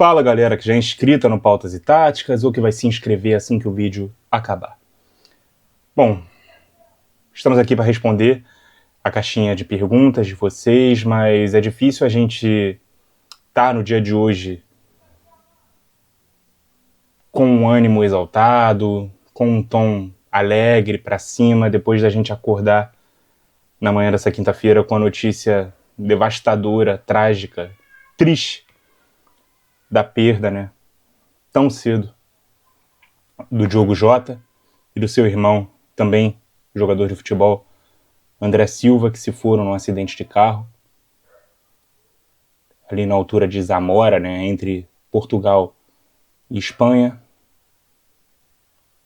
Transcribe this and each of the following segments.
Fala galera que já é inscrita no Pautas e Táticas ou que vai se inscrever assim que o vídeo acabar. Bom, estamos aqui para responder a caixinha de perguntas de vocês, mas é difícil a gente estar no dia de hoje com um ânimo exaltado, com um tom alegre para cima, depois da gente acordar na manhã dessa quinta-feira com a notícia devastadora, trágica, triste da perda, né, tão cedo, do Diogo Jota e do seu irmão, também jogador de futebol, André Silva, que se foram num acidente de carro, ali na altura de Zamora, né, entre Portugal e Espanha.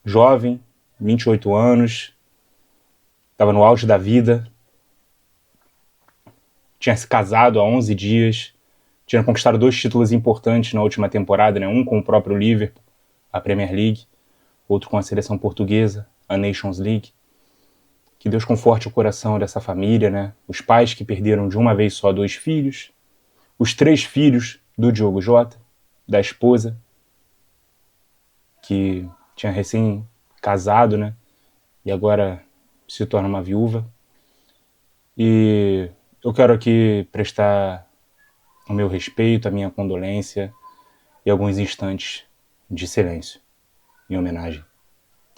Jovem, 28 anos, estava no auge da vida, tinha se casado há 11 dias, tinha conquistado 2 títulos importantes na última temporada, né, um com o próprio Liverpool, a Premier League, outro com a seleção portuguesa, a Nations League. Que Deus conforte o coração dessa família, né? Os pais que perderam de uma vez só 2 filhos, os 3 filhos do Diogo Jota, da esposa, que tinha recém-casado, né? E agora se torna uma viúva. E eu quero aqui prestar o meu respeito, a minha condolência e alguns instantes de silêncio em homenagem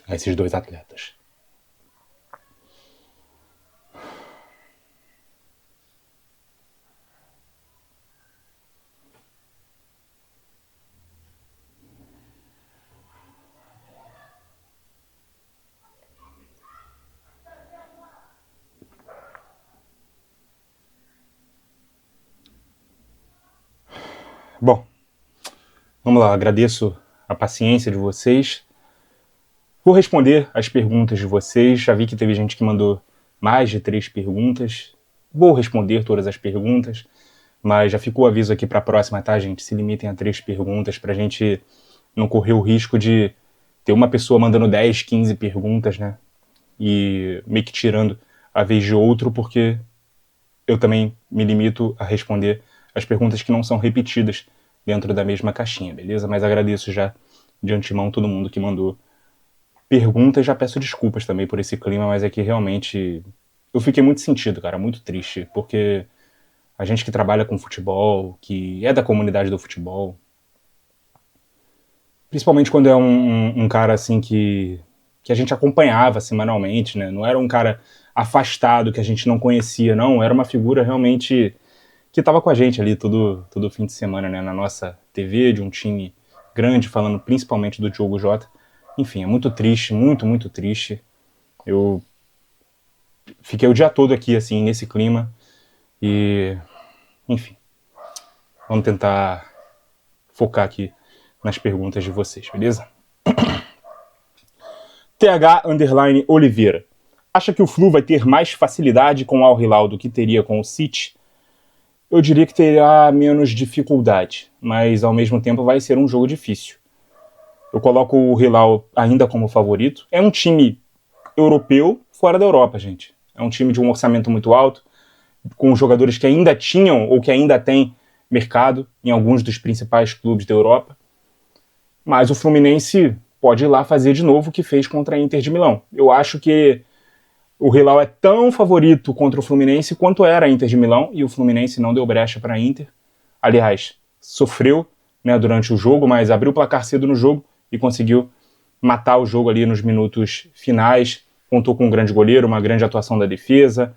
a esses 2 atletas. Bom, vamos lá, agradeço a paciência de vocês. Vou responder as perguntas de vocês, já vi que teve gente que mandou mais de 3 perguntas. Vou responder todas as perguntas, mas já ficou o aviso aqui para a próxima, tá, gente? Se limitem a 3 perguntas pra gente não correr o risco de ter uma pessoa mandando 10, 15 perguntas, né? E meio que tirando a vez de outro, porque eu também me limito a responder as perguntas que não são repetidas dentro da mesma caixinha, beleza? Mas agradeço já de antemão todo mundo que mandou perguntas. Já peço desculpas também por esse clima, mas é que realmente eu fiquei muito sentido, cara, muito triste, porque a gente que trabalha com futebol, que é da comunidade do futebol, principalmente quando é um cara assim que a gente acompanhava semanalmente, né? Não era um cara afastado que a gente não conhecia, não, era uma figura realmente que estava com a gente ali todo fim de semana, né, na nossa TV, de um time grande, falando principalmente do Diogo Jota. Enfim, é muito triste, muito triste. Eu fiquei o dia todo aqui, assim, nesse clima. E, enfim, vamos tentar focar aqui nas perguntas de vocês, beleza? TH_Oliveira. Acha que o Flu vai ter mais facilidade com o Al Hilal do que teria com o City? Eu diria que terá menos dificuldade, mas ao mesmo tempo vai ser um jogo difícil. Eu coloco o Hilal ainda como favorito. É um time europeu fora da Europa, gente. É um time de um orçamento muito alto, com jogadores que ainda tinham ou que ainda têm mercado em alguns dos principais clubes da Europa. Mas o Fluminense pode ir lá fazer de novo o que fez contra a Inter de Milão. Eu acho que o Hilal é tão favorito contra o Fluminense quanto era a Inter de Milão, e o Fluminense não deu brecha para a Inter. Aliás, sofreu, né, durante o jogo, mas abriu o placar cedo no jogo e conseguiu matar o jogo ali nos minutos finais. Contou com um grande goleiro, uma grande atuação da defesa,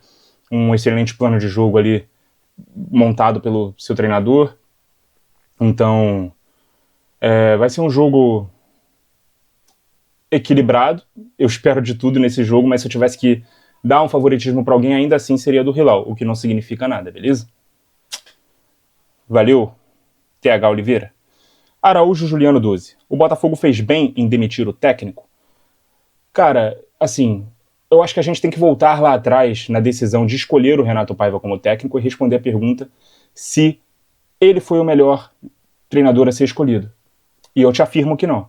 um excelente plano de jogo ali montado pelo seu treinador. Então, vai ser um jogo equilibrado. Eu espero de tudo nesse jogo, mas se eu tivesse que dar um favoritismo para alguém, ainda assim seria do Hilal, o que não significa nada, beleza? Valeu, TH Oliveira. Araújo Juliano 12. O Botafogo fez bem em demitir o técnico? Cara, assim, eu acho que a gente tem que voltar lá atrás na decisão de escolher o Renato Paiva como técnico e responder a pergunta se ele foi o melhor treinador a ser escolhido. E eu te afirmo que não.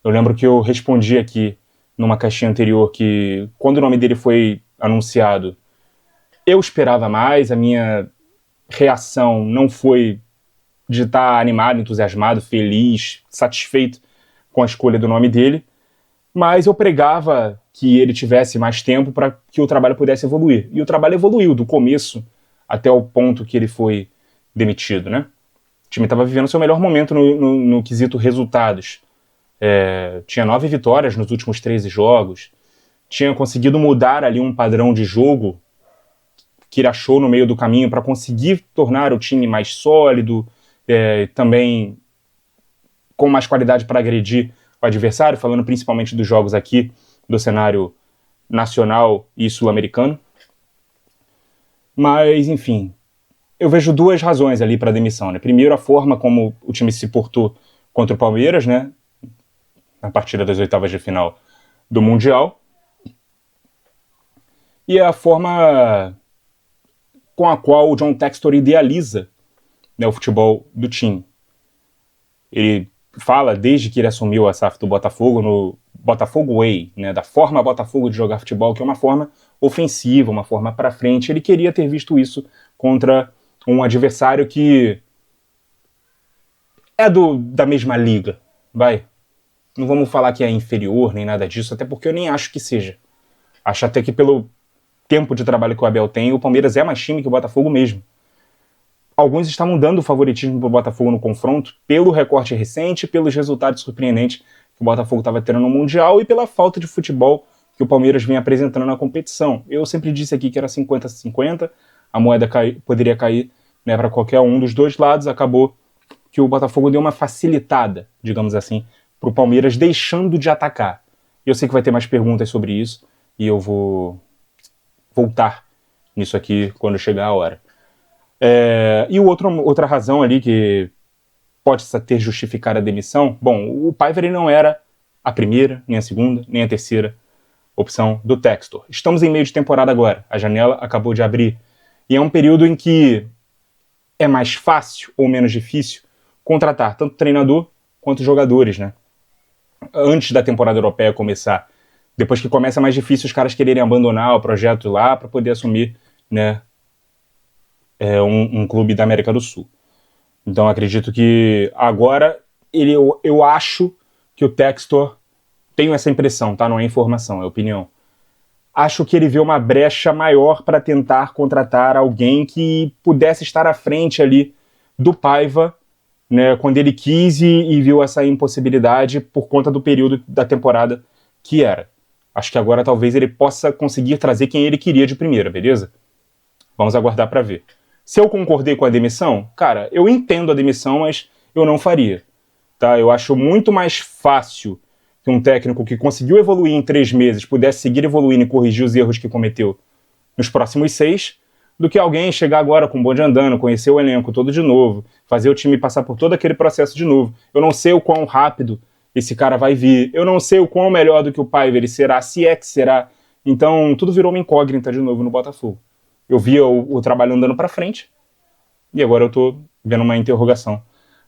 Eu lembro que eu respondi aqui numa caixinha anterior que, quando o nome dele foi anunciado, eu esperava mais, a minha reação não foi de estar animado, entusiasmado, feliz, satisfeito com a escolha do nome dele, mas eu pregava que ele tivesse mais tempo para que o trabalho pudesse evoluir. E o trabalho evoluiu do começo até o ponto que ele foi demitido, né? O time estava vivendo seu melhor momento no quesito resultados. Tinha 9 vitórias nos últimos 13 jogos, tinha conseguido mudar ali um padrão de jogo que ele achou no meio do caminho para conseguir tornar o time mais sólido, também com mais qualidade para agredir o adversário, falando principalmente dos jogos aqui do cenário nacional e sul-americano. Mas, enfim, eu vejo 2 razões ali para a demissão, né? Primeiro, a forma como o time se portou contra o Palmeiras, né? Na partida das oitavas de final do Mundial. E a forma com a qual o John Textor idealiza, né, o futebol do time. Ele fala, desde que ele assumiu a SAF do Botafogo, no Botafogo Way, né, da forma Botafogo de jogar futebol, que é uma forma ofensiva, uma forma para frente. Ele queria ter visto isso contra um adversário que é da mesma liga, vai. Não vamos falar que é inferior, nem nada disso, até porque eu nem acho que seja. Acho até que pelo tempo de trabalho que o Abel tem, o Palmeiras é mais time que o Botafogo mesmo. Alguns estavam dando favoritismo para o Botafogo no confronto pelo recorte recente, pelos resultados surpreendentes que o Botafogo estava tendo no Mundial e pela falta de futebol que o Palmeiras vem apresentando na competição. Eu sempre disse aqui que era 50-50, a moeda poderia cair, né, para qualquer um dos dois lados. Acabou que o Botafogo deu uma facilitada, digamos assim, para o Palmeiras, deixando de atacar. Eu sei que vai ter mais perguntas sobre isso e eu vou voltar nisso aqui quando chegar a hora. E outra razão ali que pode ter justificado a demissão, bom, o Paiva ele não era a primeira, nem a segunda, nem a terceira opção do Textor. Estamos em meio de temporada agora, a janela acabou de abrir, e é um período em que é mais fácil ou menos difícil contratar tanto treinador quanto jogadores, né? Antes da temporada europeia começar. Depois que começa, é mais difícil os caras quererem abandonar o projeto lá para poder assumir, né, um clube da América do Sul. Então acredito que agora eu acho que o Textor, tenho essa impressão, tá? Não é informação, é opinião. Acho que ele vê uma brecha maior para tentar contratar alguém que pudesse estar à frente ali do Paiva, né, quando ele quis e viu essa impossibilidade por conta do período da temporada que era. Acho que agora talvez ele possa conseguir trazer quem ele queria de primeira, beleza? Vamos aguardar para ver. Se eu concordei com a demissão, cara, eu entendo a demissão, mas eu não faria. Tá? Eu acho muito mais fácil que um técnico que conseguiu evoluir em 3 meses pudesse seguir evoluindo e corrigir os erros que cometeu nos próximos 6, do que alguém chegar agora com o bonde andando, conhecer o elenco todo de novo, fazer o time passar por todo aquele processo de novo. Eu não sei o quão rápido esse cara vai vir, eu não sei o quão melhor do que o Paiva ele será, se é que será. Então tudo virou uma incógnita de novo no Botafogo. Eu via o trabalho andando para frente e agora eu tô vendo uma interrogação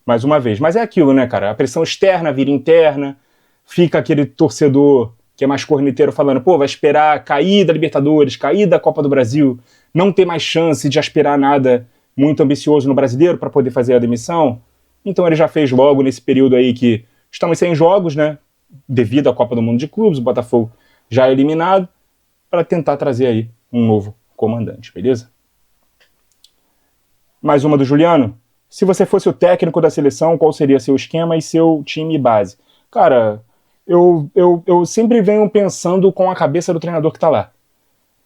mais uma vez. Mas é aquilo, né, cara? A pressão externa vira interna, fica aquele torcedor que é mais corneteiro falando, pô, vai esperar cair da Libertadores, cair da Copa do Brasil, não ter mais chance de aspirar nada muito ambicioso no Brasileiro para poder fazer a demissão. Então ele já fez logo nesse período aí que estamos sem jogos, né, devido à Copa do Mundo de Clubes, o Botafogo já é eliminado, para tentar trazer aí um novo comandante, beleza? Mais uma do Juliano. Se você fosse o técnico da seleção, qual seria seu esquema e seu time base? Cara, eu sempre venho pensando com a cabeça do treinador que está lá.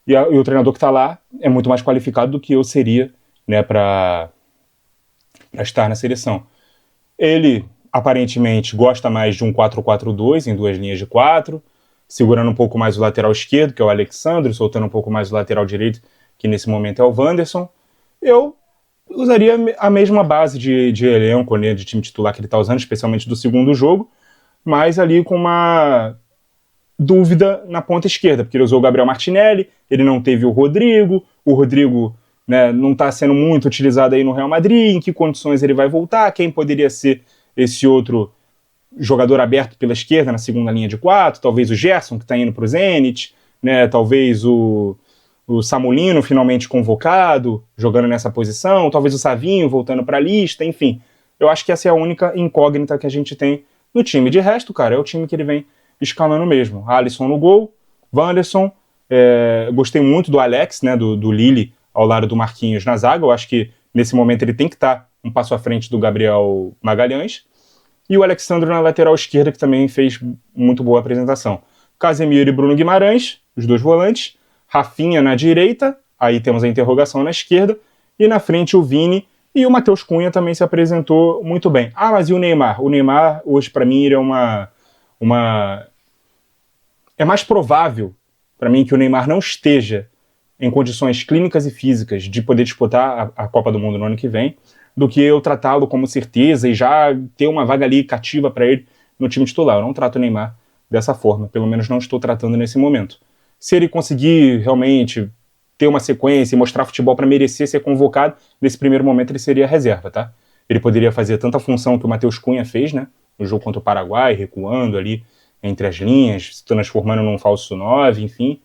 E o treinador que está lá é muito mais qualificado do que eu seria, né, para estar na seleção. Ele, aparentemente, gosta mais de um 4-4-2, em 2 linhas de 4, segurando um pouco mais o lateral esquerdo, que é o Alexandre, soltando um pouco mais o lateral direito, que nesse momento é o Wanderson. Eu usaria a mesma base de elenco, né, de time titular que ele está usando, especialmente do segundo jogo, mas ali com uma dúvida na ponta esquerda, porque ele usou o Gabriel Martinelli, ele não teve o Rodrigo, né, não está sendo muito utilizado aí no Real Madrid, em que condições ele vai voltar, quem poderia ser esse outro jogador aberto pela esquerda na segunda linha de 4, talvez o Gerson, que está indo para o Zenit, né, talvez o Samulino finalmente convocado, jogando nessa posição, talvez o Savinho voltando para a lista, enfim. Eu acho que essa é a única incógnita que a gente tem no time. De resto, cara, é o time que ele vem escalando mesmo. Alisson no gol, Wanderson, gostei muito do Alex, né, do Lille, ao lado do Marquinhos na zaga. Eu acho que nesse momento ele tem que estar um passo à frente do Gabriel Magalhães. E o Alexandre na lateral esquerda, que também fez muito boa apresentação. Casemiro e Bruno Guimarães, os dois volantes. Rafinha na direita, aí temos a interrogação na esquerda. E na frente o Vini, e o Matheus Cunha também se apresentou muito bem. Ah, mas e o Neymar? O Neymar, hoje, para mim, ele é É mais provável, para mim, que o Neymar não esteja em condições clínicas e físicas de poder disputar a Copa do Mundo no ano que vem, do que eu tratá-lo como certeza e já ter uma vaga ali cativa para ele no time titular. Eu não trato o Neymar dessa forma, pelo menos não estou tratando nesse momento. Se ele conseguir realmente ter uma sequência e mostrar futebol para merecer ser convocado, nesse primeiro momento ele seria reserva, tá? Ele poderia fazer tanta função que o Matheus Cunha fez, né? No jogo contra o Paraguai, recuando ali entre as linhas, se transformando num falso 9, enfim.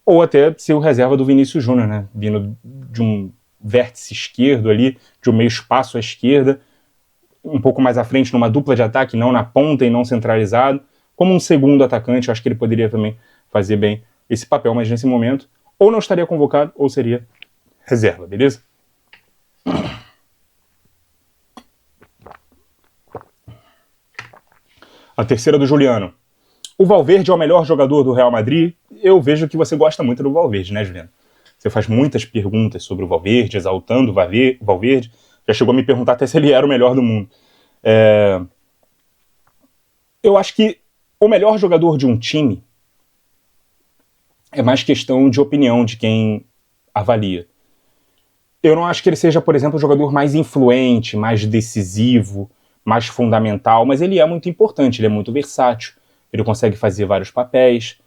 Ou até ser o reserva do Vinícius Júnior, né? Vindo de um vértice esquerdo ali, de um meio espaço à esquerda, um pouco mais à frente numa dupla de ataque, não na ponta e não centralizado. Como um segundo atacante, eu acho que ele poderia também fazer bem esse papel, mas nesse momento ou não estaria convocado ou seria reserva, beleza? A terceira do Juliano. O Valverde é o melhor jogador do Real Madrid? Eu vejo que você gosta muito do Valverde, né, Juliano? Você faz muitas perguntas sobre o Valverde, exaltando o Valverde. Já chegou a me perguntar até se ele era o melhor do mundo. Eu acho que o melhor jogador de um time é mais questão de opinião de quem avalia. Eu não acho que ele seja, por exemplo, o jogador mais influente, mais decisivo, mais fundamental, mas ele é muito importante, ele é muito versátil, ele consegue fazer vários papéis,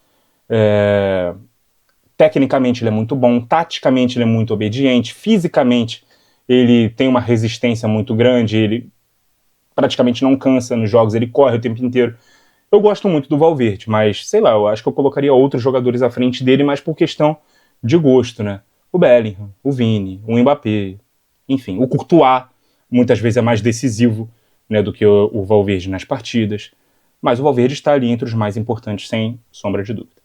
tecnicamente ele é muito bom, taticamente ele é muito obediente, fisicamente ele tem uma resistência muito grande, ele praticamente não cansa nos jogos, ele corre o tempo inteiro. Eu gosto muito do Valverde, mas, sei lá, eu acho que eu colocaria outros jogadores à frente dele, mais por questão de gosto, né? O Bellingham, o Vini, o Mbappé, enfim, o Courtois muitas vezes é mais decisivo, né, do que o Valverde nas partidas, mas o Valverde está ali entre os mais importantes, sem sombra de dúvida.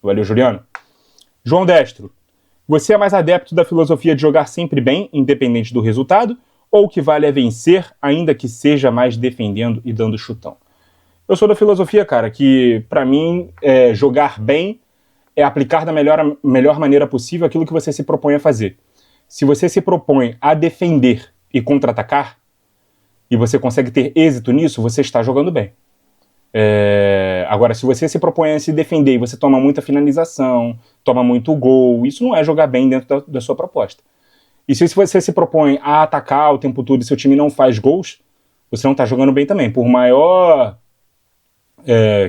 Valeu, Juliano. João Destro, você é mais adepto da filosofia de jogar sempre bem, independente do resultado, ou o que vale é vencer, ainda que seja mais defendendo e dando chutão? Eu sou da filosofia, cara, que pra mim jogar bem é aplicar da melhor maneira possível aquilo que você se propõe a fazer. Se você se propõe a defender e contra-atacar, e você consegue ter êxito nisso, você está jogando bem. Agora, se você se propõe a se defender e você toma muita finalização, toma muito gol, isso não é jogar bem dentro da sua proposta. E se você se propõe a atacar o tempo todo e seu time não faz gols, você não está jogando bem também. Por maior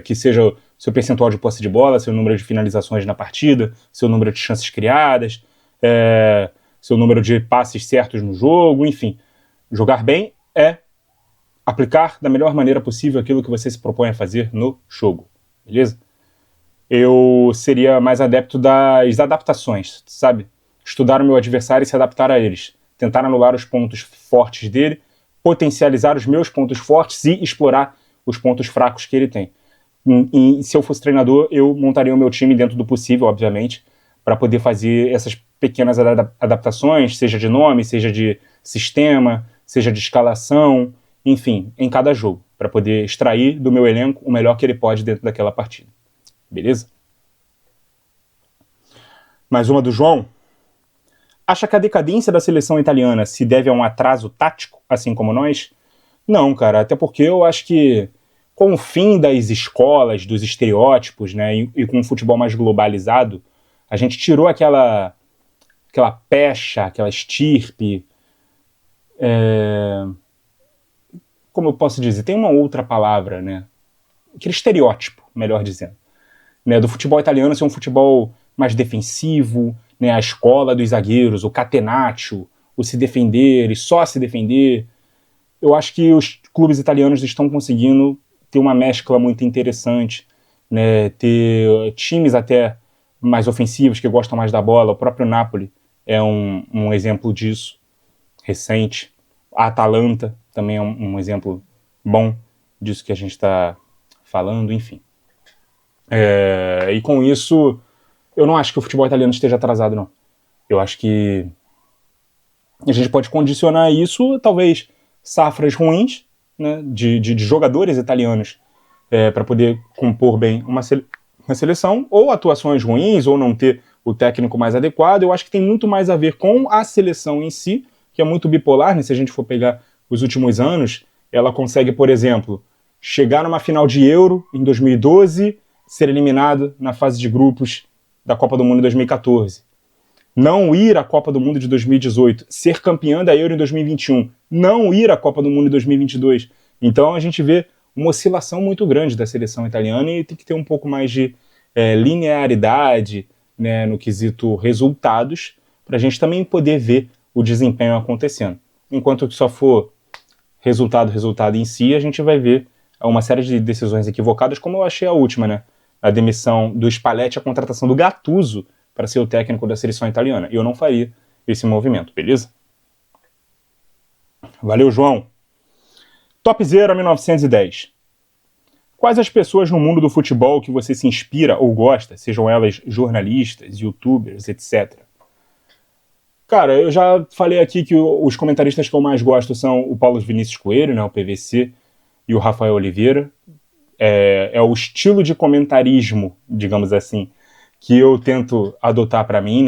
que seja o seu percentual de posse de bola, seu número de finalizações na partida, seu número de chances criadas, seu número de passes certos no jogo, enfim. Jogar bem é aplicar da melhor maneira possível aquilo que você se propõe a fazer no jogo, beleza? Eu seria mais adepto das adaptações, sabe? Estudar o meu adversário e se adaptar a eles. Tentar anular os pontos fortes dele, potencializar os meus pontos fortes e explorar os pontos fracos que ele tem. E se eu fosse treinador, eu montaria o meu time dentro do possível, obviamente, para poder fazer essas pequenas adaptações, seja de nome, seja de sistema, seja de escalação, enfim, em cada jogo, para poder extrair do meu elenco o melhor que ele pode dentro daquela partida. Beleza? Mais uma do João. Acha que a decadência da seleção italiana se deve a um atraso tático, assim como nós? Não, cara, até porque eu acho que com o fim das escolas, dos estereótipos, né, e com um futebol mais globalizado, a gente tirou aquela pecha, aquela estirpe, como eu posso dizer, tem uma outra palavra, né, aquele estereótipo, melhor dizendo, né, do futebol italiano ser um futebol mais defensivo, né, a escola dos zagueiros, o catenaccio, o se defender e só se defender. Eu acho que os clubes italianos estão conseguindo ter uma mescla muito interessante, né? Ter times até mais ofensivos, que gostam mais da bola. O próprio Napoli é um exemplo disso, recente. A Atalanta também é um exemplo bom disso que a gente está falando, enfim. E com isso, eu não acho que o futebol italiano esteja atrasado, não. Eu acho que a gente pode condicionar isso, talvez, safras ruins, né, de jogadores italianos para poder compor bem uma seleção, ou atuações ruins, ou não ter o técnico mais adequado. Eu acho que tem muito mais a ver com a seleção em si, que é muito bipolar, né? Se a gente for pegar os últimos anos, ela consegue, por exemplo, chegar numa final de Euro em 2012, ser eliminado na fase de grupos da Copa do Mundo em 2014. Não ir à Copa do Mundo de 2018, ser campeã da Euro em 2021, não ir à Copa do Mundo em 2022. Então a gente vê uma oscilação muito grande da seleção italiana e tem que ter um pouco mais de linearidade, né, no quesito resultados, para a gente também poder ver o desempenho acontecendo. Enquanto que só for resultado em si, a gente vai ver uma série de decisões equivocadas, como eu achei a última, né? A demissão do Spalletti, a contratação do Gattuso para ser o técnico da seleção italiana. Eu não faria esse movimento, beleza? Valeu, João. Top 0 a 1910. Quais as pessoas no mundo do futebol que você se inspira ou gosta, sejam elas jornalistas, youtubers, etc? Cara, eu já falei aqui que os comentaristas que eu mais gosto são o Paulo Vinícius Coelho, né, o PVC, e o Rafael Oliveira. É o estilo de comentarismo, digamos assim, que eu tento adotar para mim,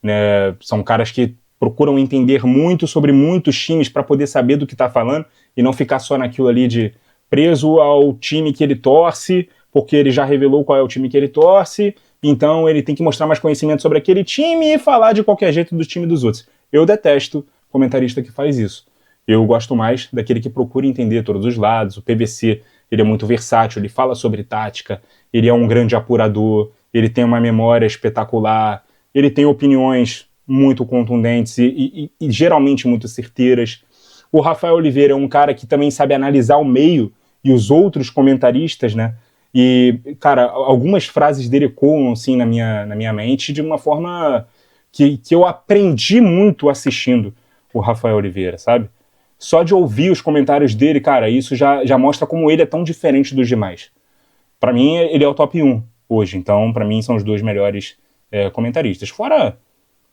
né? São caras que procuram entender muito sobre muitos times para poder saber do que tá falando e não ficar só naquilo ali de preso ao time que ele torce, porque ele já revelou qual é o time que ele torce, então ele tem que mostrar mais conhecimento sobre aquele time e falar de qualquer jeito do time dos outros. Eu detesto comentarista que faz isso. Eu gosto mais daquele que procura entender todos os lados. O PVC, ele é muito versátil, ele fala sobre tática, ele é um grande apurador, ele tem uma memória espetacular, ele tem opiniões muito contundentes e geralmente muito certeiras. O Rafael Oliveira é um cara que também sabe analisar o meio e os outros comentaristas, né? E, cara, algumas frases dele ecoam, assim, na minha mente de uma forma que eu aprendi muito assistindo o Rafael Oliveira, sabe? Só de ouvir os comentários dele, cara, isso já mostra como ele é tão diferente dos demais. Pra mim, ele é o top 1 hoje, então pra mim são os dois melhores comentaristas. Fora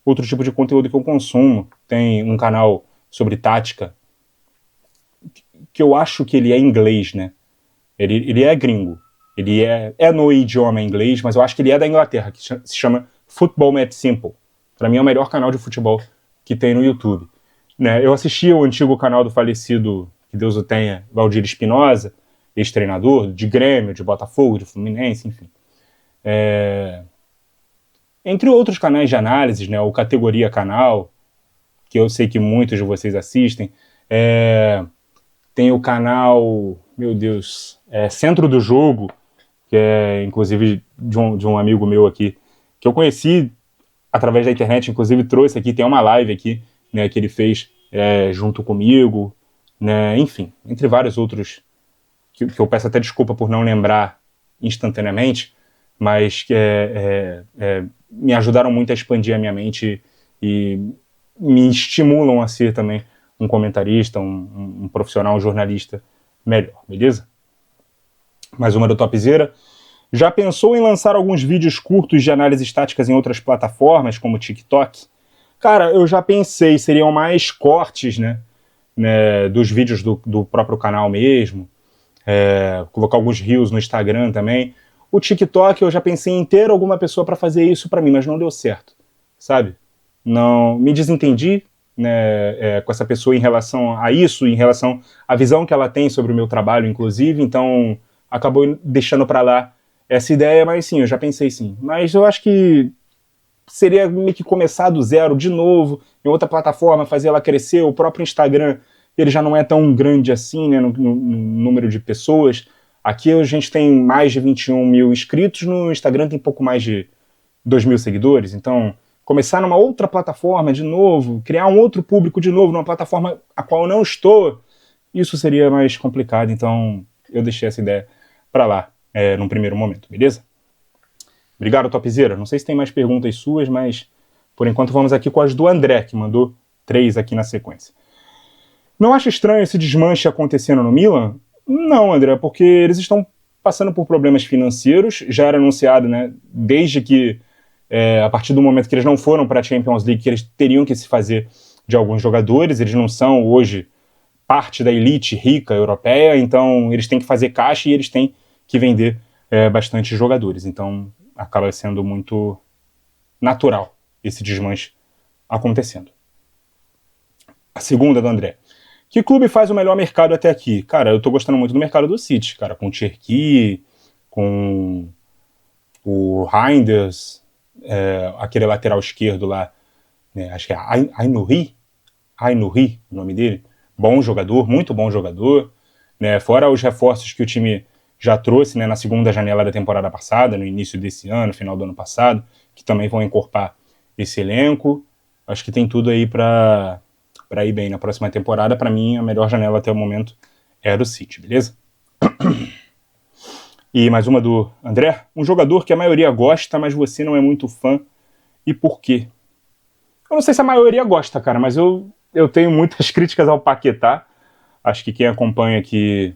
outro tipo de conteúdo que eu consumo, tem um canal sobre tática, que eu acho que ele é inglês, né? Ele é gringo, ele é no idioma inglês, mas eu acho que ele é da Inglaterra, que se chama Football Made Simple. Pra mim é o melhor canal de futebol que tem no YouTube. Né, eu assisti o antigo canal do falecido, que Deus o tenha, Valdir Espinosa, ex-treinador de Grêmio, de Botafogo, de Fluminense, enfim. Entre outros canais de análise, né, o Categoria Canal, que eu sei que muitos de vocês assistem, tem o canal, meu Deus, Centro do Jogo, que é inclusive de um amigo meu aqui, que eu conheci através da internet, inclusive trouxe aqui, tem uma live aqui, né, que ele fez junto comigo, né, enfim, entre vários outros que eu peço até desculpa por não lembrar instantaneamente, mas que me ajudaram muito a expandir a minha mente e me estimulam a ser também um comentarista, um profissional, um jornalista melhor, beleza? Mais uma do Topzera. Já pensou em lançar alguns vídeos curtos de análises táticas em outras plataformas, como o TikTok? Cara, eu já pensei, seriam mais cortes, né, dos vídeos do próprio canal mesmo, colocar alguns reels no Instagram também. O TikTok eu já pensei em ter alguma pessoa para fazer isso para mim, mas não deu certo, sabe? Não, me desentendi, né, com essa pessoa em relação a isso, em relação à visão que ela tem sobre o meu trabalho, inclusive, então acabou deixando para lá essa ideia, mas sim, eu já pensei sim. Mas eu acho que seria meio que começar do zero de novo, em outra plataforma, fazer ela crescer. O próprio Instagram, ele já não é tão grande assim, né, no número de pessoas. Aqui a gente tem mais de 21 mil inscritos, no Instagram tem pouco mais de 2 mil seguidores, então começar numa outra plataforma de novo, criar um outro público de novo numa plataforma a qual eu não estou, isso seria mais complicado, então eu deixei essa ideia para lá, num primeiro momento, beleza? Obrigado, Topzera. Não sei se tem mais perguntas suas, mas por enquanto vamos aqui com as do André, que mandou 3 aqui na sequência. Não acha estranho esse desmanche acontecendo no Milan? Não, André, porque eles estão passando por problemas financeiros, já era anunciado, né, desde que, a partir do momento que eles não foram para a Champions League, que eles teriam que se fazer de alguns jogadores, eles não são hoje parte da elite rica europeia, então eles têm que fazer caixa e eles têm que vender bastante jogadores, então acaba sendo muito natural esse desmanche acontecendo. A segunda do André. Que clube faz o melhor mercado até aqui? Cara, eu tô gostando muito do mercado do City, cara, com o Cherki, com o Reinders, aquele lateral esquerdo lá, né, acho que é Aïnouri, o nome dele, bom jogador, muito bom jogador, né, fora os reforços que o time já trouxe, né, na segunda janela da temporada passada, no início desse ano, final do ano passado, que também vão encorpar esse elenco. Acho que tem tudo aí para ir bem na próxima temporada. Para mim, a melhor janela até o momento é a do City, beleza? E mais uma do André. Um jogador que a maioria gosta, mas você não é muito fã. E por quê? Eu não sei se a maioria gosta, cara, mas eu tenho muitas críticas ao Paquetá. Acho que quem acompanha aqui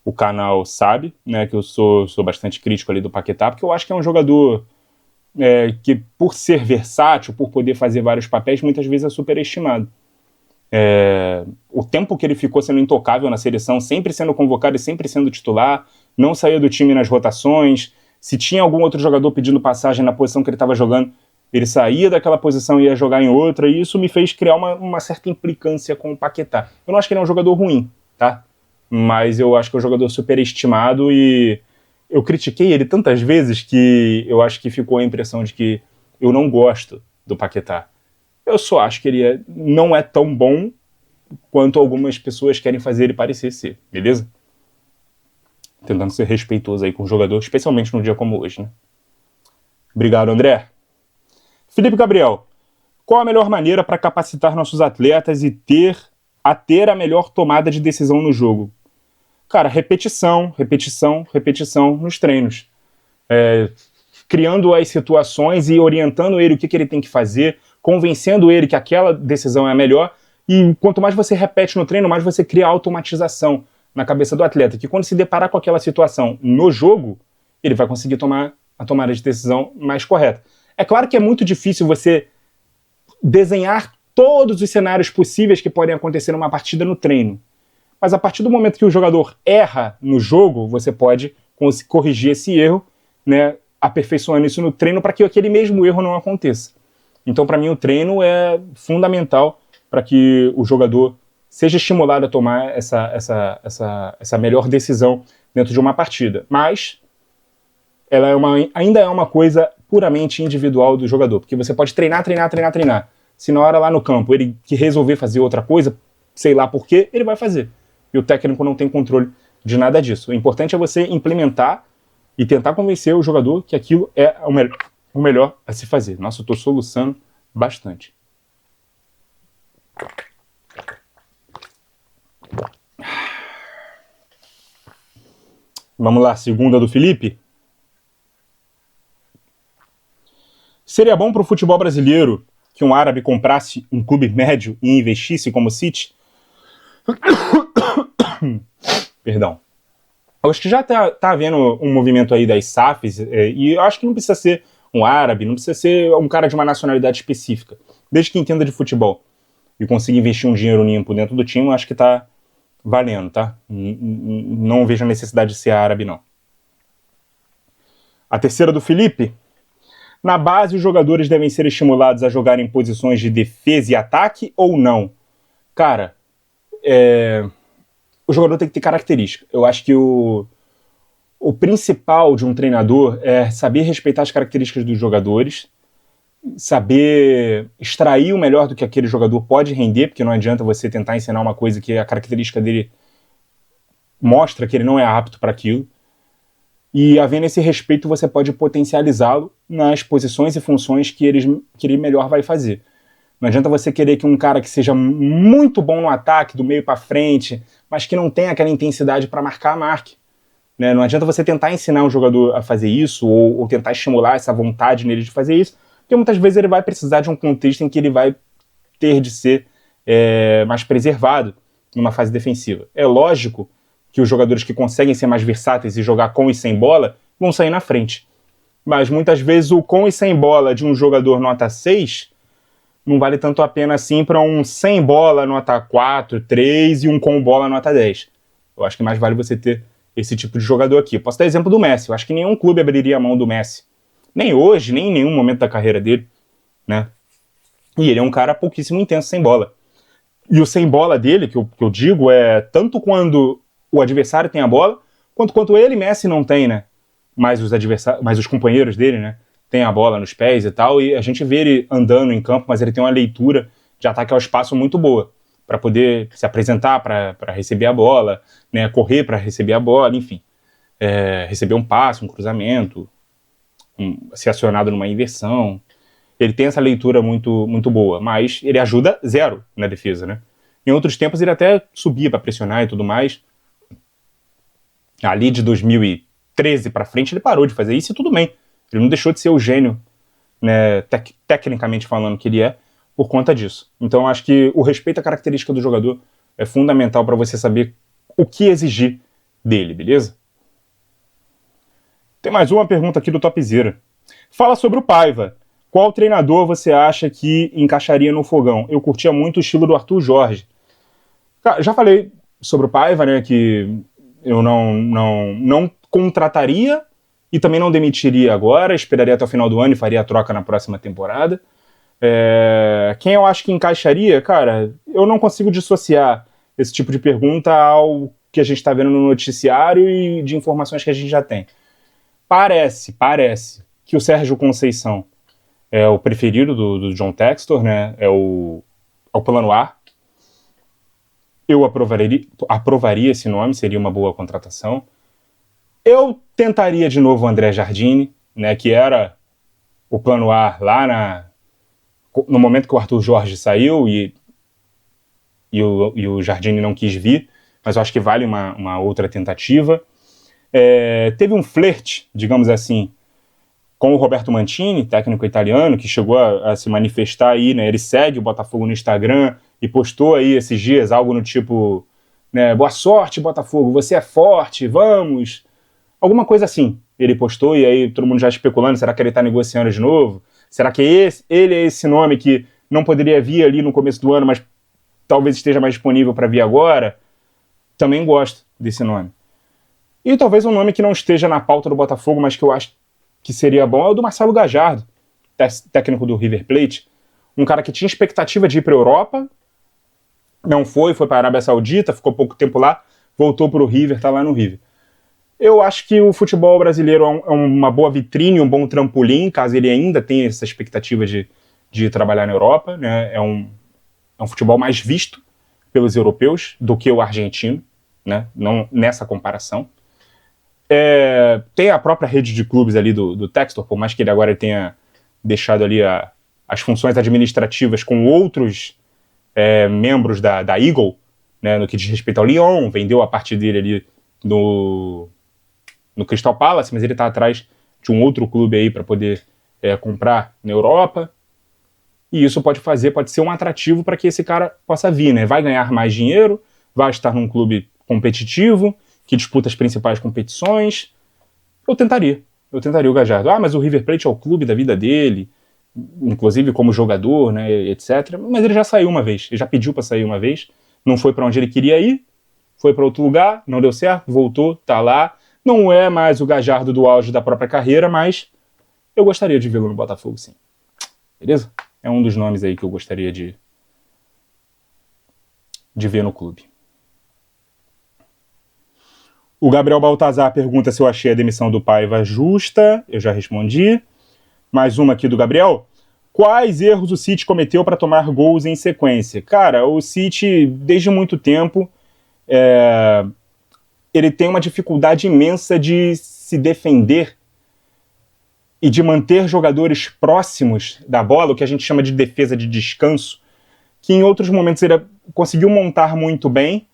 o canal sabe, né, que eu sou bastante crítico ali do Paquetá, porque eu acho que é um jogador que, por ser versátil, por poder fazer vários papéis, muitas vezes é superestimado. O tempo que ele ficou sendo intocável na seleção, sempre sendo convocado e sempre sendo titular, não saía do time nas rotações, se tinha algum outro jogador pedindo passagem na posição que ele estava jogando, ele saía daquela posição e ia jogar em outra, e isso me fez criar uma certa implicância com o Paquetá. Eu não acho que ele é um jogador ruim, tá? Mas eu acho que é um jogador superestimado e eu critiquei ele tantas vezes que eu acho que ficou a impressão de que eu não gosto do Paquetá. Eu só acho que ele não é tão bom quanto algumas pessoas querem fazer ele parecer ser, beleza? Tentando ser respeitoso aí com o jogador, especialmente num dia como hoje, né? Obrigado, André. Felipe Gabriel, qual a melhor maneira para capacitar nossos atletas e ter a melhor tomada de decisão no jogo? Cara, repetição nos treinos. Criando as situações e orientando ele o que ele tem que fazer, convencendo ele que aquela decisão é a melhor, e quanto mais você repete no treino, mais você cria automatização na cabeça do atleta, que quando se deparar com aquela situação no jogo, ele vai conseguir tomar a tomada de decisão mais correta. É claro que é muito difícil você desenhar todos os cenários possíveis que podem acontecer numa partida no treino, mas a partir do momento que o jogador erra no jogo, você pode corrigir esse erro, né, aperfeiçoando isso no treino para que aquele mesmo erro não aconteça. Então, para mim, o treino é fundamental para que o jogador seja estimulado a tomar essa melhor decisão dentro de uma partida. Mas ela ainda é uma coisa puramente individual do jogador, porque você pode treinar. Se na hora lá no campo ele que resolver fazer outra coisa, sei lá por quê, ele vai fazer. E o técnico não tem controle de nada disso. O importante é você implementar e tentar convencer o jogador que aquilo é o melhor a se fazer. Nossa, eu tô soluçando bastante. Vamos lá, segunda do Felipe. Seria bom para o futebol brasileiro que um árabe comprasse um clube médio e investisse como o City? Perdão. Eu acho que já tá havendo um movimento aí das SAFs, e eu acho que não precisa ser um árabe, não precisa ser um cara de uma nacionalidade específica. Desde que entenda de futebol e consiga investir um dinheiro limpo dentro do time, eu acho que tá valendo, tá? Não vejo a necessidade de ser árabe, não. A terceira do Felipe. Na base, os jogadores devem ser estimulados a jogar em posições de defesa e ataque ou não? Cara, o jogador tem que ter característica. Eu acho que o principal de um treinador é saber respeitar as características dos jogadores, saber extrair o melhor do que aquele jogador pode render, porque não adianta você tentar ensinar uma coisa que a característica dele mostra que ele não é apto para aquilo. E, havendo esse respeito, você pode potencializá-lo nas posições e funções que ele melhor vai fazer. Não adianta você querer que um cara que seja muito bom no ataque, do meio para frente, mas que não tenha aquela intensidade para marcar, marque. Né? Não adianta você tentar ensinar um jogador a fazer isso ou tentar estimular essa vontade nele de fazer isso, porque muitas vezes ele vai precisar de um contexto em que ele vai ter de ser mais preservado. numa fase defensiva. É lógico que os jogadores que conseguem ser mais versáteis e jogar com e sem bola vão sair na frente. Mas muitas vezes o com e sem bola de um jogador nota 6 não vale tanto a pena assim para um sem bola nota 4, 3 e um com bola nota 10. Eu acho que mais vale você ter esse tipo de jogador aqui. Posso dar exemplo do Messi. Eu acho que nenhum clube abriria a mão do Messi. Nem hoje, nem em nenhum momento da carreira dele, né? E ele é um cara pouquíssimo intenso sem bola. E o sem bola dele, que eu digo, é tanto quando o adversário tem a bola, quanto ele, Messi, não tem, né? Mas os companheiros dele, né? Tem a bola nos pés e tal, e a gente vê ele andando em campo, mas ele tem uma leitura de ataque ao espaço muito boa, para poder se apresentar para receber a bola, né? Correr para receber a bola, enfim. Receber um passe, um cruzamento, ser acionado numa inversão. Ele tem essa leitura muito, muito boa, mas ele ajuda zero na defesa, né? Em outros tempos ele até subia para pressionar e tudo mais. Ali de 2013 para frente ele parou de fazer isso e tudo bem. Ele não deixou de ser o gênio, né, tecnicamente falando, que ele é, por conta disso. Então acho que o respeito à característica do jogador é fundamental para você saber o que exigir dele, beleza? Tem mais uma pergunta aqui do Topzera. Fala sobre o Paiva. Qual treinador você acha que encaixaria no Fogão? Eu curtia muito o estilo do Arthur Jorge. Cara, já falei sobre o Paiva, né, que eu não contrataria e também não demitiria agora, esperaria até o final do ano e faria a troca na próxima temporada. Quem eu acho que encaixaria? Cara, eu não consigo dissociar esse tipo de pergunta ao que a gente está vendo no noticiário e de informações que a gente já tem. Parece que o Sérgio Conceição é o preferido do John Textor, né? É o plano A. Eu aprovaria esse nome, seria uma boa contratação. Eu tentaria de novo o André Jardine, né, que era o plano A lá no momento que o Arthur Jorge saiu e o Jardine não quis vir, mas eu acho que vale uma outra tentativa. Teve um flerte, digamos assim, com o Roberto Mantini, técnico italiano, que chegou a se manifestar aí, né, ele segue o Botafogo no Instagram e postou aí esses dias algo no tipo, né, boa sorte, Botafogo, você é forte, vamos... Alguma coisa assim, ele postou e aí todo mundo já especulando, será que ele está negociando de novo? Será que ele é esse nome que não poderia vir ali no começo do ano, mas talvez esteja mais disponível para vir agora? Também gosto desse nome. E talvez um nome que não esteja na pauta do Botafogo, mas que eu acho que seria bom, é o do Marcelo Gajardo, técnico do River Plate. Um cara que tinha expectativa de ir para a Europa, não foi para a Arábia Saudita, ficou pouco tempo lá, voltou para o River, está lá no River. Eu acho que o futebol brasileiro é uma boa vitrine, um bom trampolim, caso ele ainda tenha essa expectativa de trabalhar na Europa, né? É um futebol mais visto pelos europeus do que o argentino, né? Não nessa comparação. Tem a própria rede de clubes ali do Textor, por mais que ele agora tenha deixado ali as funções administrativas com outros membros da Eagle, né? No que diz respeito ao Lyon, vendeu a parte dele ali no Crystal Palace, mas ele está atrás de um outro clube aí para poder comprar na Europa. E isso pode ser um atrativo para que esse cara possa vir, né? Vai ganhar mais dinheiro, vai estar num clube competitivo, que disputa as principais competições. Eu tentaria o Gajardo. Mas o River Plate é o clube da vida dele, inclusive como jogador, né, etc. Mas ele já saiu uma vez, ele já pediu para sair uma vez, não foi para onde ele queria ir, foi para outro lugar, não deu certo, voltou, tá lá. Não é mais o Gajardo do auge da própria carreira, mas eu gostaria de vê-lo no Botafogo, sim. Beleza? É um dos nomes aí que eu gostaria de ver no clube. O Gabriel Baltazar pergunta se eu achei a demissão do Paiva justa. Eu já respondi. Mais uma aqui do Gabriel. Quais erros o City cometeu para tomar gols em sequência? Cara, o City, desde muito tempo, ele tem uma dificuldade imensa de se defender e de manter jogadores próximos da bola, o que a gente chama de defesa de descanso, que em outros momentos ele conseguiu montar muito bem,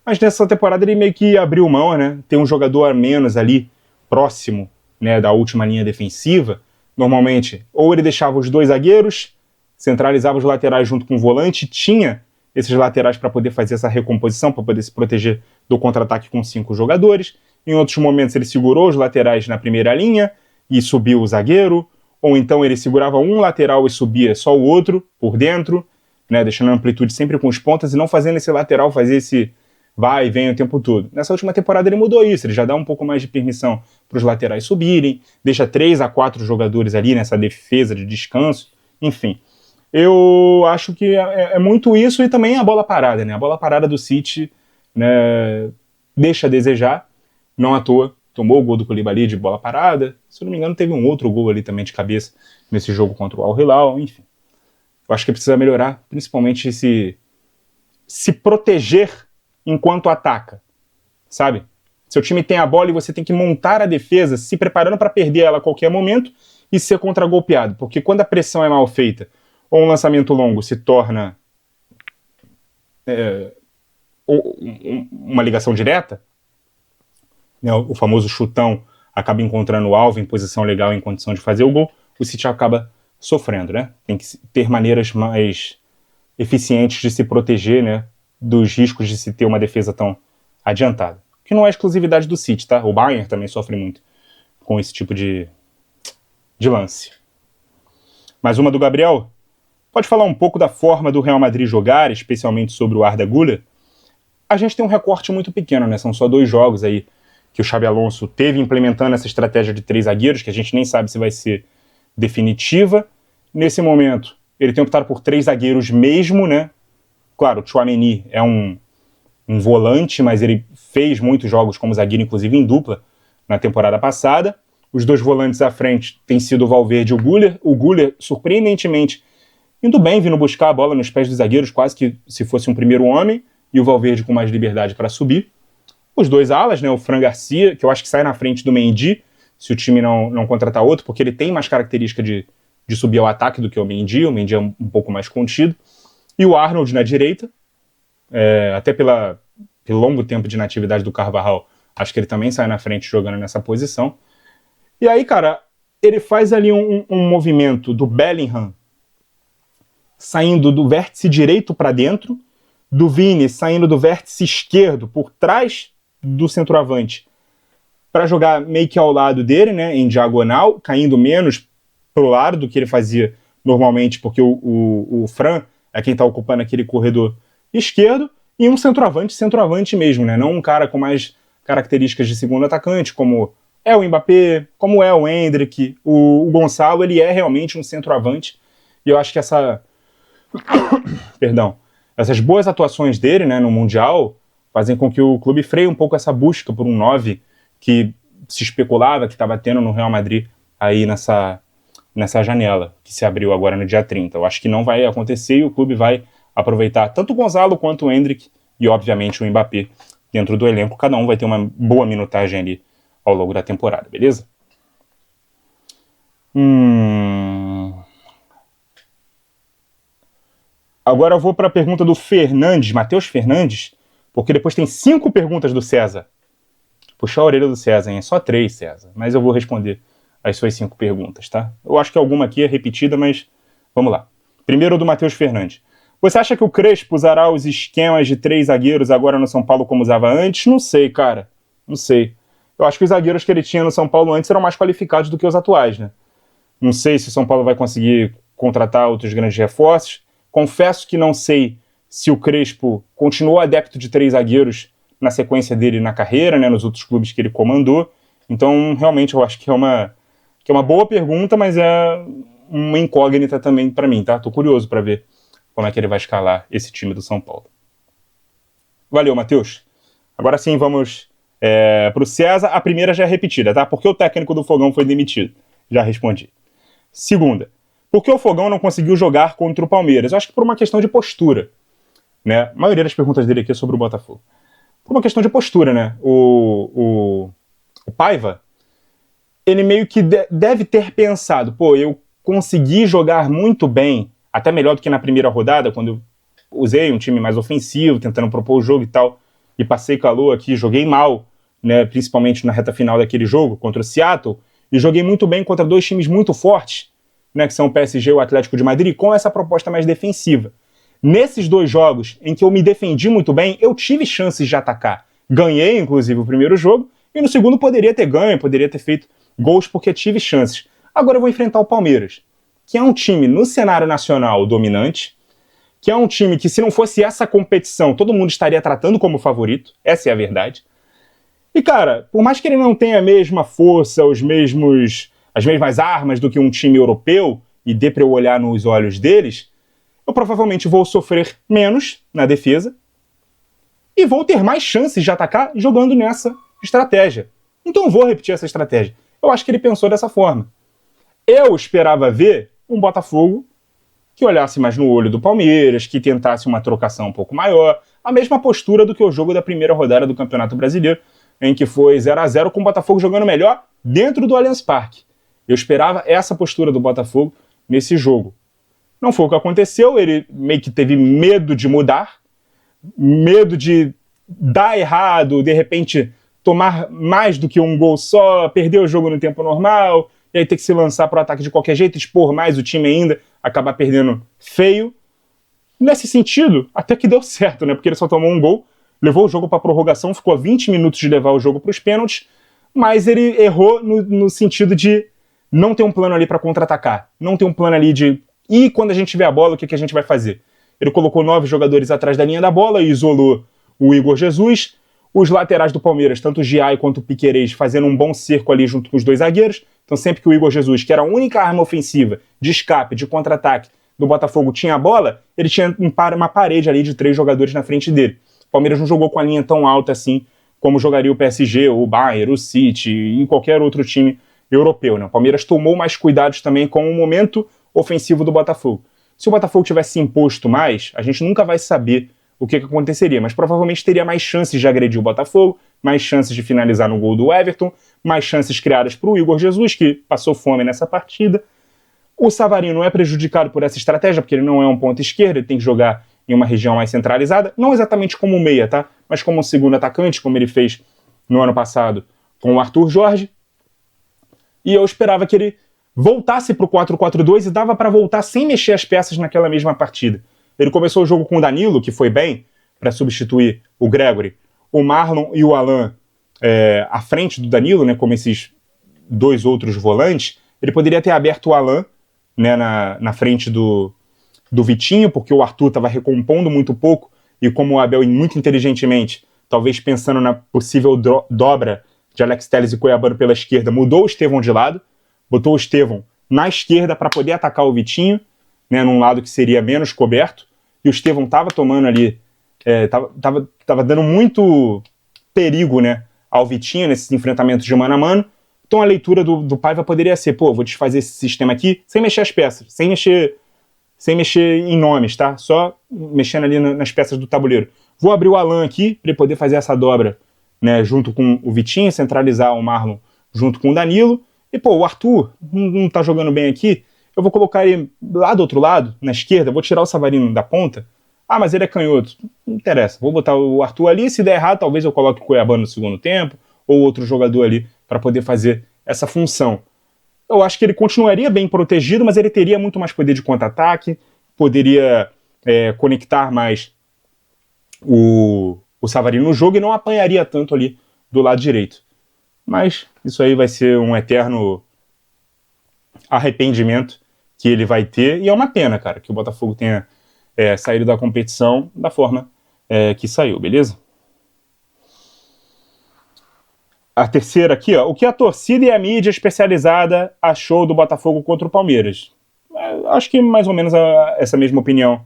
mas nessa temporada ele meio que abriu mão, né? Tem um jogador a menos ali, próximo, né, da última linha defensiva. Normalmente, ou ele deixava os dois zagueiros, centralizava os laterais junto com o volante, tinha esses laterais para poder fazer essa recomposição, para poder se proteger do contra-ataque com 5 jogadores. Em outros momentos ele segurou os laterais na primeira linha e subiu o zagueiro, ou então ele segurava um lateral e subia só o outro por dentro, né, deixando a amplitude sempre com os pontas e não fazendo esse lateral fazer esse vai e vem o tempo todo. Nessa última temporada ele mudou isso, ele já dá um pouco mais de permissão para os laterais subirem, deixa 3 a 4 jogadores ali nessa defesa de descanso, enfim. Eu acho que é muito isso, e também a bola parada, né? A bola parada do City, né, deixa a desejar, não à toa. Tomou o gol do Koulibaly de bola parada. Se eu não me engano, teve um outro gol ali também de cabeça nesse jogo contra o Al Hilal, enfim. Eu acho que precisa melhorar, principalmente se proteger enquanto ataca, sabe? Seu time tem a bola e você tem que montar a defesa se preparando para perder ela a qualquer momento e ser contragolpeado, porque quando a pressão é mal feita ou um lançamento longo se torna uma ligação direta, né, o famoso chutão acaba encontrando o alvo em posição legal, em condição de fazer o gol, o City acaba sofrendo, né? Tem que ter maneiras mais eficientes de se proteger, né, dos riscos de se ter uma defesa tão adiantada. Que não é exclusividade do City, tá? O Bayern também sofre muito com esse tipo de lance. Mais uma do Gabriel. Pode falar um pouco da forma do Real Madrid jogar, especialmente sobre o Arda Güler? A gente tem um recorte muito pequeno, né? São só 2 jogos aí que o Xabi Alonso teve implementando essa estratégia de 3 zagueiros, que a gente nem sabe se vai ser definitiva. Nesse momento, ele tem optado por 3 zagueiros mesmo, né? Claro, o Tchouaméni é um volante, mas ele fez muitos jogos como zagueiro, inclusive em dupla, na temporada passada. Os 2 volantes à frente têm sido o Valverde e o Güler. O Güler, surpreendentemente, indo bem, vindo buscar a bola nos pés dos zagueiros, quase que se fosse um primeiro homem, e o Valverde com mais liberdade para subir. Os 2 alas, né, o Fran Garcia, que eu acho que sai na frente do Mendy, se o time não contratar outro, porque ele tem mais característica de subir ao ataque do que o Mendy é um pouco mais contido. E o Arnold na direita, até pelo longo tempo de inatividade do Carvajal, acho que ele também sai na frente jogando nessa posição. E aí, cara, ele faz ali um movimento do Bellingham saindo do vértice direito para dentro, do Vini saindo do vértice esquerdo por trás do centroavante para jogar meio que ao lado dele, né, em diagonal, caindo menos pro lado do que ele fazia normalmente, porque o Fran é quem está ocupando aquele corredor esquerdo, e um centroavante mesmo, né, não um cara com mais características de segundo atacante, como é o Mbappé, como é o Endrick. O Gonçalo, ele é realmente um centroavante, e eu acho que essas boas atuações dele, né, no Mundial fazem com que o clube freie um pouco essa busca por um 9 que se especulava que estava tendo no Real Madrid aí nessa janela que se abriu agora no dia 30. Eu acho que não vai acontecer e o clube vai aproveitar tanto o Gonzalo quanto o Endrick e, obviamente, o Mbappé dentro do elenco. Cada um vai ter uma boa minutagem ali ao longo da temporada, beleza? Agora eu vou para a pergunta do Fernandes, Matheus Fernandes, porque depois tem 5 perguntas do César. Puxar a orelha do César, hein? É só 3, César. Mas eu vou responder as suas 5 perguntas, tá? Eu acho que alguma aqui é repetida, mas vamos lá. Primeiro do Matheus Fernandes. Você acha que o Crespo usará os esquemas de 3 zagueiros agora no São Paulo como usava antes? Não sei, cara. Não sei. Eu acho que os zagueiros que ele tinha no São Paulo antes eram mais qualificados do que os atuais, né? Não sei se o São Paulo vai conseguir contratar outros grandes reforços. Confesso que não sei se o Crespo continuou adepto de 3 zagueiros na sequência dele na carreira, né, nos outros clubes que ele comandou. Então, realmente, eu acho que é uma boa pergunta, mas é uma incógnita também para mim, tá? Tô curioso para ver como é que ele vai escalar esse time do São Paulo. Valeu, Matheus. Agora sim, vamos pro César. A primeira já é repetida, tá? Por que o técnico do Fogão foi demitido? Já respondi. Segunda, por que o Fogão não conseguiu jogar contra o Palmeiras? Eu acho que por uma questão de postura, né? A maioria das perguntas dele aqui é sobre o Botafogo. Por uma questão de postura, né? O Paiva, ele meio que deve ter pensado, pô, eu consegui jogar muito bem, até melhor do que na primeira rodada, quando eu usei um time mais ofensivo, tentando propor o jogo e tal, e passei calor aqui, joguei mal, né, principalmente na reta final daquele jogo, contra o Seattle, e joguei muito bem contra 2 times muito fortes, né, que são o PSG e o Atlético de Madrid, com essa proposta mais defensiva. Nesses 2 jogos em que eu me defendi muito bem, eu tive chances de atacar. Ganhei, inclusive, o primeiro jogo, e no segundo poderia ter ganho, poderia ter feito gols porque tive chances. Agora eu vou enfrentar o Palmeiras, que é um time no cenário nacional dominante, que é um time que, se não fosse essa competição, todo mundo estaria tratando como favorito, essa é a verdade. E, cara, por mais que ele não tenha a mesma força, as mesmas armas do que um time europeu, e dê pra eu olhar nos olhos deles, eu provavelmente vou sofrer menos na defesa e vou ter mais chances de atacar jogando nessa estratégia. Então eu vou repetir essa estratégia. Eu acho que ele pensou dessa forma. Eu esperava ver um Botafogo que olhasse mais no olho do Palmeiras, que tentasse uma trocação um pouco maior, a mesma postura do que o jogo da primeira rodada do Campeonato Brasileiro, em que foi 0-0 com o Botafogo jogando melhor dentro do Allianz Parque. Eu esperava essa postura do Botafogo nesse jogo. Não foi o que aconteceu, ele meio que teve medo de mudar, medo de dar errado, de repente tomar mais do que um gol só, perder o jogo no tempo normal, e aí ter que se lançar para o ataque de qualquer jeito, expor mais o time ainda, acabar perdendo feio. Nesse sentido, até que deu certo, né? Porque ele só tomou um gol, levou o jogo para prorrogação, ficou a 20 minutos de levar o jogo para os pênaltis, mas ele errou no sentido de não ter um plano ali para contra-atacar, não ter um plano ali de e quando a gente tiver a bola, o que a gente vai fazer? Ele colocou 9 jogadores atrás da linha da bola e isolou o Igor Jesus. Os laterais do Palmeiras, tanto o Giai quanto o Piquerez, fazendo um bom cerco ali junto com os 2 zagueiros. Então sempre que o Igor Jesus, que era a única arma ofensiva de escape, de contra-ataque do Botafogo, tinha a bola, ele tinha uma parede ali de 3 jogadores na frente dele. O Palmeiras não jogou com a linha tão alta assim como jogaria o PSG, o Bayern, o City e qualquer outro time europeu, né? O Palmeiras tomou mais cuidados também com o momento ofensivo do Botafogo. Se o Botafogo tivesse se imposto mais, a gente nunca vai saber o que aconteceria, mas provavelmente teria mais chances de agredir o Botafogo, mais chances de finalizar no gol do Everton, mais chances criadas para o Igor Jesus, que passou fome nessa partida. O Savarino é prejudicado por essa estratégia, porque ele não é um ponta esquerda, ele tem que jogar em uma região mais centralizada, não exatamente como meia, tá? Mas como um segundo atacante, como ele fez no ano passado com o Arthur Jorge. E eu esperava que ele voltasse para o 4-4-2 e dava para voltar sem mexer as peças naquela mesma partida. Ele começou o jogo com o Danilo, que foi bem, para substituir o Gregory, o Marlon e o Alan à frente do Danilo, né, como esses 2 outros volantes. Ele poderia ter aberto o Alan, né, na frente do Vitinho, porque o Arthur estava recompondo muito pouco, e como o Abel, muito inteligentemente, talvez pensando na possível dobra de Alex Telles e Cuiabano pela esquerda, mudou o Estevão de lado, botou o Estevão na esquerda para poder atacar o Vitinho, né, num lado que seria menos coberto, e o Estevão estava tomando ali, tava dando muito perigo, né, ao Vitinho nesses enfrentamentos de mano a mano. Então a leitura do Paiva poderia ser, vou desfazer esse sistema aqui sem mexer as peças, sem mexer em nomes, tá? Só mexendo ali nas peças do tabuleiro. Vou abrir o Alan aqui para ele poder fazer essa dobra, né, junto com o Vitinho, centralizar o Marlon junto com o Danilo. E, o Arthur não tá jogando bem aqui, eu vou colocar ele lá do outro lado, na esquerda, vou tirar o Savarino da ponta. Ah, mas ele é canhoto. Não interessa, vou botar o Arthur ali, se der errado, talvez eu coloque o Cuiabano no segundo tempo, ou outro jogador ali, para poder fazer essa função. Eu acho que ele continuaria bem protegido, mas ele teria muito mais poder de contra-ataque, poderia conectar mais o Savarino no jogo e não apanharia tanto ali do lado direito. Mas isso aí vai ser um eterno arrependimento que ele vai ter, e é uma pena, cara, que o Botafogo tenha saído da competição da forma que saiu, beleza? A terceira aqui, ó, o que a torcida e a mídia especializada achou do Botafogo contra o Palmeiras? Acho que mais ou menos essa mesma opinião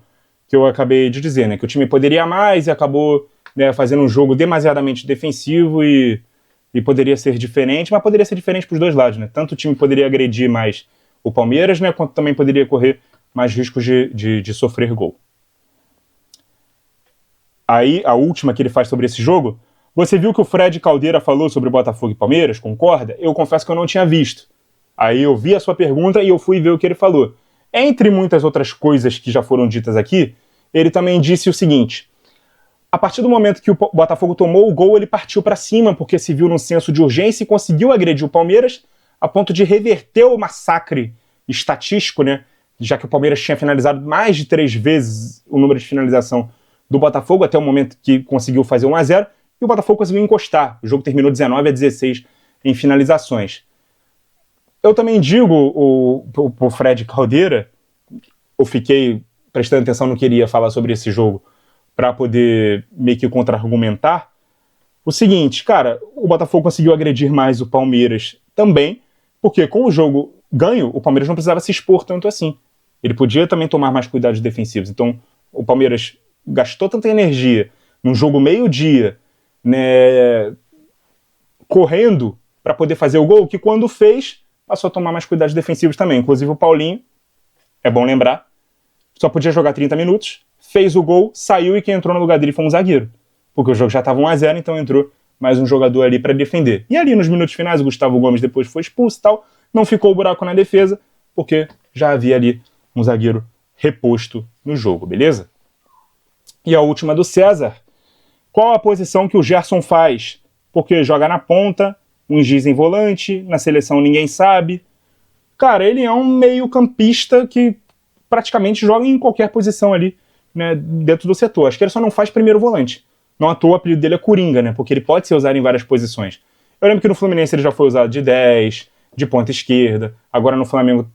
que eu acabei de dizer, né? Que o time poderia mais e acabou, né, fazendo um jogo demasiadamente defensivo e poderia ser diferente, mas poderia ser diferente para os 2 lados, né? Tanto o time poderia agredir mais o Palmeiras, né, quanto também poderia correr mais riscos de sofrer gol. Aí, a última que ele faz sobre esse jogo: você viu que o Fred Caldeira falou sobre Botafogo e Palmeiras? Concorda? Eu confesso que eu não tinha visto. Aí eu vi a sua pergunta e eu fui ver o que ele falou. Entre muitas outras coisas que já foram ditas aqui, ele também disse o seguinte: a partir do momento que o Botafogo tomou o gol, ele partiu para cima, porque se viu num senso de urgência e conseguiu agredir o Palmeiras a ponto de reverter o massacre estatístico, né, já que o Palmeiras tinha finalizado mais de 3 vezes o número de finalização do Botafogo, até o momento que conseguiu fazer 1-0, e o Botafogo conseguiu encostar. O jogo terminou 19-16 em finalizações. Eu também digo, o Fred Caldeira, eu fiquei prestando atenção no que ele ia falar sobre esse jogo, para poder meio que contra-argumentar, o seguinte, cara, o Botafogo conseguiu agredir mais o Palmeiras também, porque com o jogo ganho, o Palmeiras não precisava se expor tanto assim. Ele podia também tomar mais cuidados defensivos. Então, o Palmeiras gastou tanta energia num jogo meio-dia, né, correndo para poder fazer o gol, que quando fez, passou a tomar mais cuidados defensivos também. Inclusive o Paulinho, é bom lembrar, só podia jogar 30 minutos, fez o gol, saiu e quem entrou no lugar dele foi um zagueiro. Porque o jogo já estava 1-0, então entrou mais um jogador ali para defender. E ali nos minutos finais, o Gustavo Gomes depois foi expulso e tal, não ficou o buraco na defesa, porque já havia ali um zagueiro reposto no jogo, beleza? E a última do César. Qual a posição que o Gerson faz? Porque joga na ponta, uns dizem volante, na seleção ninguém sabe. Cara, ele é um meio-campista que praticamente joga em qualquer posição ali, né, dentro do setor. Acho que ele só não faz primeiro volante. Não à toa o apelido dele é Coringa, né? Porque ele pode ser usado em várias posições. Eu lembro que no Fluminense ele já foi usado de 10, de ponta esquerda. Agora no Flamengo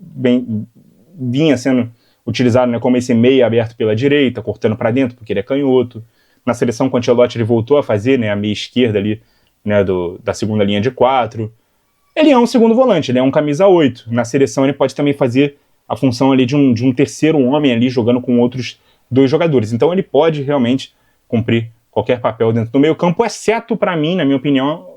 vinha sendo utilizado, né, como esse meia aberto pela direita, cortando para dentro, porque ele é canhoto. Na seleção com o Ancelotti ele voltou a fazer, né, a meia esquerda ali, né, da segunda linha de 4. Ele é um segundo volante, ele é um camisa 8. Na seleção ele pode também fazer a função ali de um terceiro homem ali jogando com outros 2 jogadores. Então ele pode realmente cumprir qualquer papel dentro do meio campo, exceto para mim, na minha opinião,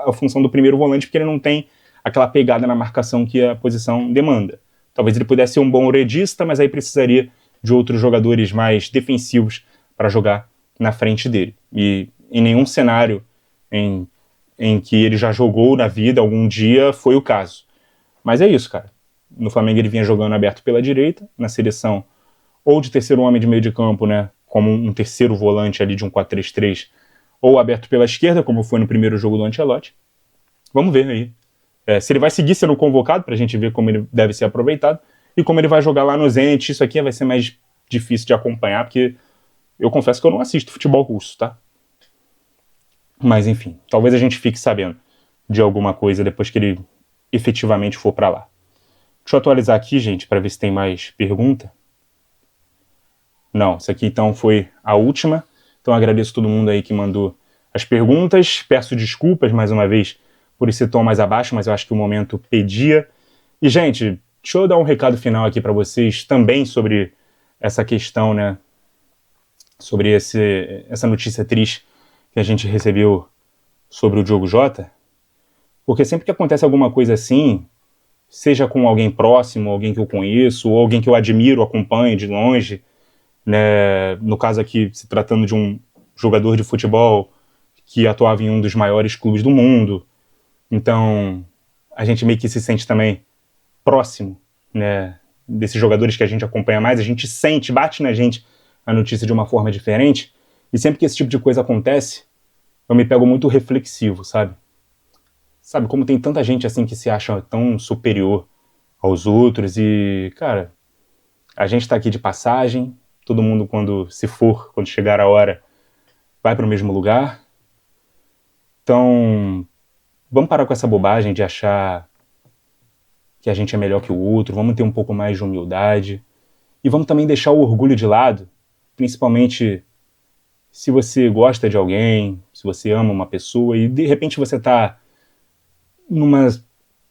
a função do primeiro volante, porque ele não tem aquela pegada na marcação que a posição demanda. Talvez ele pudesse ser um bom redista, mas aí precisaria de outros jogadores mais defensivos para jogar na frente dele. E em nenhum cenário em que ele já jogou na vida algum dia foi o caso. Mas é isso, cara. No Flamengo ele vinha jogando aberto pela direita, na seleção ou de terceiro homem de meio de campo, né, como um terceiro volante ali de um 4-3-3, ou aberto pela esquerda, como foi no primeiro jogo do Ancelotti. Vamos ver aí. Se ele vai seguir sendo convocado, pra gente ver como ele deve ser aproveitado, e como ele vai jogar lá no Zenit. Isso aqui vai ser mais difícil de acompanhar, porque eu confesso que eu não assisto futebol russo, tá? Mas enfim, talvez a gente fique sabendo de alguma coisa depois que ele efetivamente for pra lá. Deixa eu atualizar aqui, gente, para ver se tem mais pergunta. Não, isso aqui então foi a última. Então agradeço todo mundo aí que mandou as perguntas. Peço desculpas mais uma vez por esse tom mais abaixo, mas eu acho que o momento pedia. E, gente, deixa eu dar um recado final aqui para vocês também sobre essa questão, né? Sobre essa notícia triste que a gente recebeu sobre o Diogo Jota. Porque sempre que acontece alguma coisa assim, seja com alguém próximo, alguém que eu conheço, ou alguém que eu admiro, acompanho de longe, né, no caso aqui, se tratando de um jogador de futebol que atuava em um dos maiores clubes do mundo. Então, a gente meio que se sente também próximo, né, desses jogadores que a gente acompanha mais, a gente sente, bate na gente a notícia de uma forma diferente, e sempre que esse tipo de coisa acontece, eu me pego muito reflexivo, sabe? Sabe, como tem tanta gente assim que se acha tão superior aos outros e, cara, a gente tá aqui de passagem, todo mundo quando chegar a hora, vai para o mesmo lugar. Então, vamos parar com essa bobagem de achar que a gente é melhor que o outro, vamos ter um pouco mais de humildade e vamos também deixar o orgulho de lado, principalmente se você gosta de alguém, se você ama uma pessoa e de repente você tá numa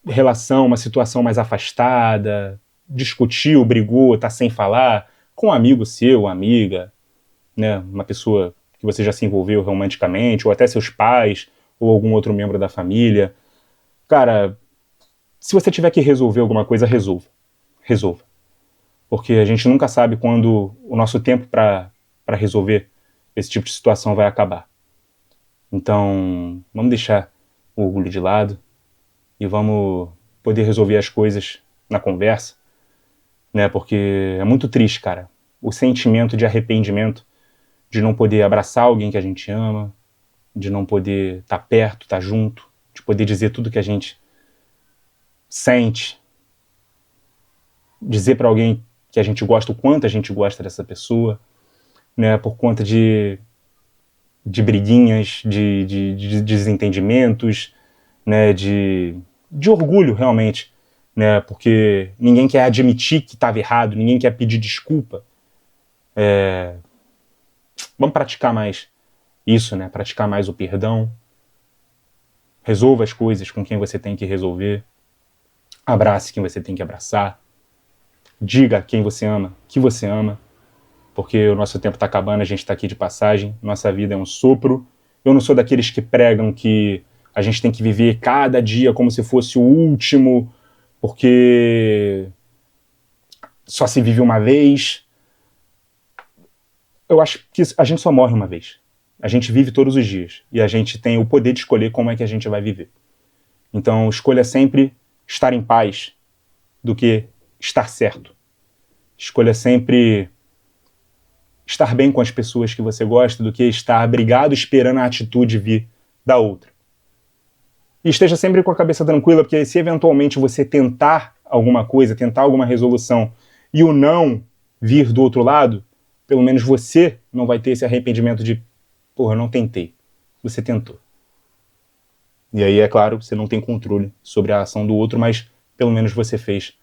relação, uma situação mais afastada, discutiu, brigou, tá sem falar, com um amigo seu, amiga, né, uma pessoa que você já se envolveu romanticamente, ou até seus pais, ou algum outro membro da família. Cara, se você tiver que resolver alguma coisa, resolva. Resolva. Porque a gente nunca sabe quando o nosso tempo para resolver esse tipo de situação vai acabar. Então, vamos deixar o orgulho de lado e vamos poder resolver as coisas na conversa, né? Porque é muito triste, cara, o sentimento de arrependimento de não poder abraçar alguém que a gente ama, de não poder estar perto, estar junto, de poder dizer tudo que a gente sente, dizer para alguém porque a gente gosta, o quanto a gente gosta dessa pessoa, né, por conta de briguinhas, de desentendimentos, né, de orgulho, realmente, né, porque ninguém quer admitir que estava errado, ninguém quer pedir desculpa. Vamos praticar mais isso, né, praticar mais o perdão, resolva as coisas com quem você tem que resolver, abrace quem você tem que abraçar, diga a quem você ama, que você ama, porque o nosso tempo está acabando, a gente está aqui de passagem, nossa vida é um sopro. Eu não sou daqueles que pregam que a gente tem que viver cada dia como se fosse o último, porque só se vive uma vez. Eu acho que a gente só morre uma vez. A gente vive todos os dias e a gente tem o poder de escolher como é que a gente vai viver. Então, escolha sempre estar em paz do que estar certo. Escolha sempre estar bem com as pessoas que você gosta do que estar brigado esperando a atitude vir da outra. E esteja sempre com a cabeça tranquila, porque se eventualmente você tentar alguma coisa, tentar alguma resolução e o não vir do outro lado, pelo menos você não vai ter esse arrependimento de porra, eu não tentei. Você tentou. E aí, é claro, você não tem controle sobre a ação do outro, mas pelo menos você fez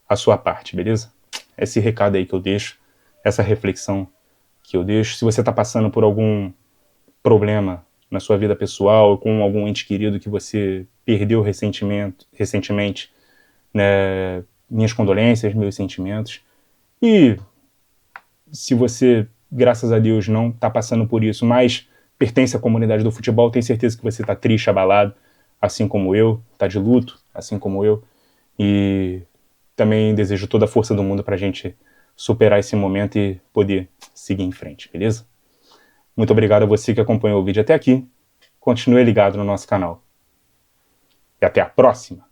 a sua parte, beleza? Esse recado aí que eu deixo, essa reflexão que eu deixo. Se você está passando por algum problema na sua vida pessoal, com algum ente querido que você perdeu recentemente, né, minhas condolências, meus sentimentos. E se você, graças a Deus, não está passando por isso, mas pertence à comunidade do futebol, tenho certeza que você está triste, abalado, assim como eu, está de luto, assim como eu, e também desejo toda a força do mundo para a gente superar esse momento e poder seguir em frente, beleza? Muito obrigado a você que acompanhou o vídeo até aqui. Continue ligado no nosso canal. E até a próxima!